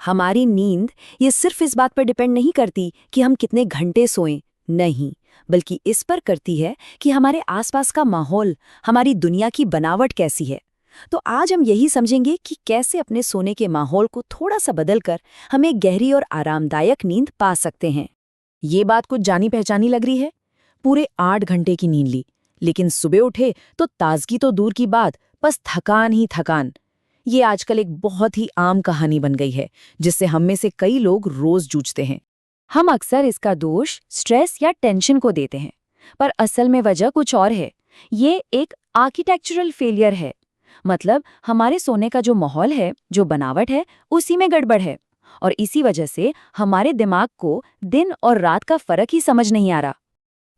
हमारी नींद ये सिर्फ इस बात पर डिपेंड नहीं करती कि हम कितने घंटे सोएं, नहीं, बल्कि इस पर करती है कि हमारे आसपास का माहौल, हमारी दुनिया की बनावट कैसी है। तो आज हम यही समझेंगे कि कैसे अपने सोने के माहौल को थोड़ा सा बदलकर हम एक गहरी और आरामदायक नींद पा सकते हैं। ये बात कुछ जानी पहचानी लग रही है। पूरे 8 घंटे की नींद ली, लेकिन सुबह उठे तो ताजगी तो दूर की बात, बस थकान ही थकान। ये आजकल एक बहुत ही आम कहानी बन गई है, जिससे हम में से कई लोग रोज जूझते हैं। हम अक्सर इसका दोष स्ट्रेस या टेंशन को देते हैं, पर असल में वजह कुछ और है। ये एक आर्किटेक्चरल फेलियर है। मतलब हमारे सोने का जो माहौल है, जो बनावट है, उसी में गड़बड़ है। और इसी वजह से हमारे दिमाग को दिन और रात का फर्क ही समझ नहीं आ रहा।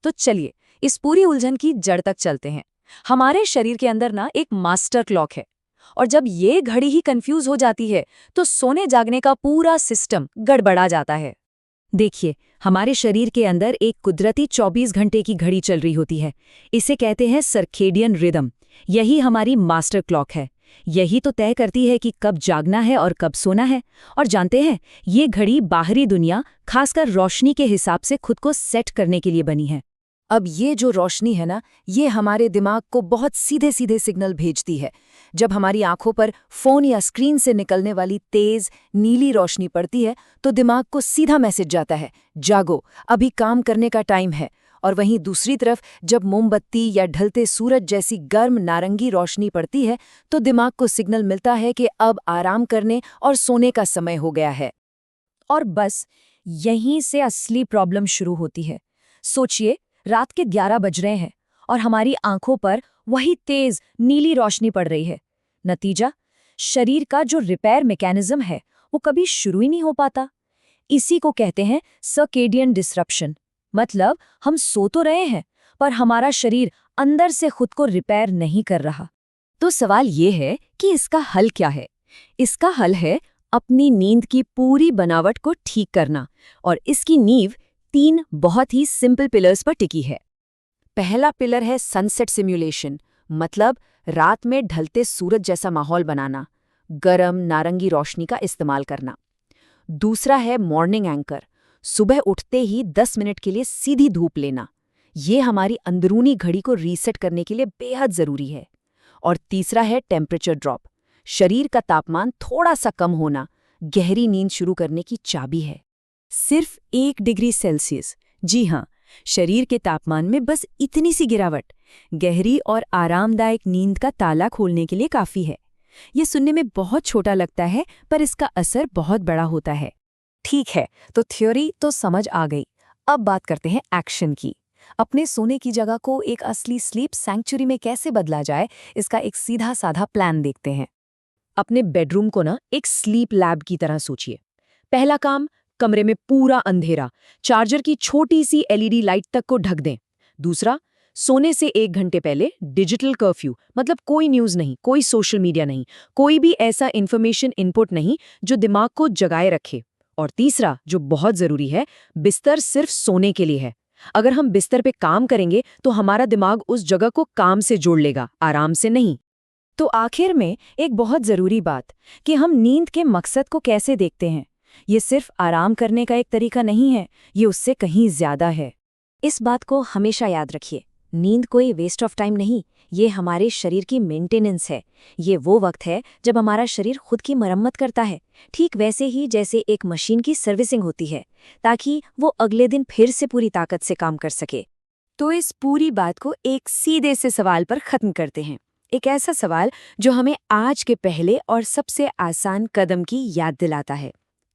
तो चलिए इस पूरी उलझन की जड़ तक चलते हैं। हमारे शरीर के अंदर ना एक मास्टर क्लॉक है, और जब ये घड़ी ही कंफ्यूज हो जाती है तो सोने जागने का पूरा सिस्टम गड़बड़ा जाता है। देखिए, हमारे शरीर के अंदर एक कुदरती 24 घंटे की घड़ी चल रही होती है। इसे कहते हैं सर्केडियन रिदम। यही हमारी मास्टर क्लॉक है। यही तो तय करती है कि कब जागना है और कब सोना है। और जानते हैं, ये घड़ी बाहरी दुनिया, खासकर रोशनी के हिसाब से खुद को सेट करने के लिए बनी है। अब ये जो रोशनी है ना, ये हमारे दिमाग को बहुत सीधे सीधे सिग्नल भेजती है। जब हमारी आंखों पर फोन या स्क्रीन से निकलने वाली तेज नीली रोशनी पड़ती है तो दिमाग को सीधा मैसेज जाता है, जागो, अभी काम करने का टाइम है। और वहीं दूसरी तरफ जब मोमबत्ती या ढलते सूरज जैसी गर्म नारंगी रोशनी पड़ती है तो दिमाग को सिग्नल मिलता है कि अब आराम करने और सोने का समय हो गया है। और बस यहीं से असली प्रॉब्लम शुरू होती है। सोचिए, रात के 11 बज रहे हैं और हमारी आंखों पर वही तेज नीली रोशनी पड़ रही है। नतीजा, शरीर का जो रिपेयर मैकेनिज्म है वो कभी शुरू ही नहीं हो पाता। इसी को कहते हैं सर्केडियन डिसरप्शन। मतलब हम सो तो रहे हैं, पर हमारा शरीर अंदर से खुद को रिपेयर नहीं कर रहा। तो सवाल ये है कि इसका हल क्या है? इसका हल है अपनी नींद की पूरी बनावट को ठीक करना, और इसकी नींव 3 बहुत ही सिंपल पिलर्स पर टिकी है। पहला पिलर है सनसेट सिम्युलेशन, मतलब रात में ढलते सूरज जैसा माहौल बनाना, गरम नारंगी रोशनी का इस्तेमाल करना। दूसरा है मॉर्निंग एंकर, सुबह उठते ही 10 मिनट के लिए सीधी धूप लेना। ये हमारी अंदरूनी घड़ी को रीसेट करने के लिए बेहद जरूरी है। और तीसरा है टेम्परेचर ड्रॉप, शरीर का तापमान थोड़ा सा कम होना गहरी नींद शुरू करने की चाबी है। सिर्फ 1 डिग्री सेल्सियस, जी हाँ, शरीर के तापमान में बस इतनी सी गिरावट गहरी और आरामदायक नींद का ताला खोलने के लिए काफी है। ये सुनने में बहुत छोटा लगता है, पर इसका असर बहुत बड़ा होता है। ठीक है, तो थ्योरी तो समझ आ गई। अब बात करते हैं एक्शन की। अपने सोने की जगह को एक असली स्लीप सैंक्चुरी में कैसे बदला जाए, इसका एक सीधा साधा प्लान देखते हैं। अपने बेडरूम को ना एक स्लीप लैब की तरह सोचिए। पहला काम, कमरे में पूरा अंधेरा, चार्जर की छोटी सी एलईडी लाइट तक को ढक दें। दूसरा, सोने से 1 घंटे पहले डिजिटल कर्फ्यू, मतलब कोई न्यूज़ नहीं, कोई सोशल मीडिया नहीं, कोई भी ऐसा इन्फॉर्मेशन इनपुट नहीं जो दिमाग को जगाए रखे। और तीसरा, जो बहुत जरूरी है, बिस्तर सिर्फ सोने के लिए है। अगर हम बिस्तर पे काम करेंगे तो हमारा दिमाग उस जगह को काम से जोड़ लेगा, आराम से नहीं। तो आखिर में एक बहुत जरूरी बात कि हम नींद के मकसद को कैसे देखते हैं। ये सिर्फ आराम करने का एक तरीका नहीं है, ये उससे कहीं ज्यादा है। इस बात को हमेशा याद रखिए, नींद कोई वेस्ट ऑफ टाइम नहीं, ये हमारे शरीर की मेंटेनेंस है। ये वो वक्त है जब हमारा शरीर खुद की मरम्मत करता है, ठीक वैसे ही जैसे एक मशीन की सर्विसिंग होती है, ताकि वो अगले दिन फिर से पूरी ताकत से काम कर सके। तो इस पूरी बात को एक सीधे से सवाल पर खत्म करते हैं। एक ऐसा सवाल जो हमें आज के पहले और सबसे आसान कदम की याद दिलाता है।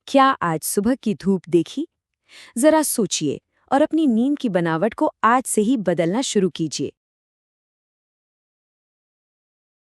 क्या आज सुबह की धूप देखी? जरा सोचिए और अपनी नींद की बनावट को आज से ही बदलना शुरू कीजिए।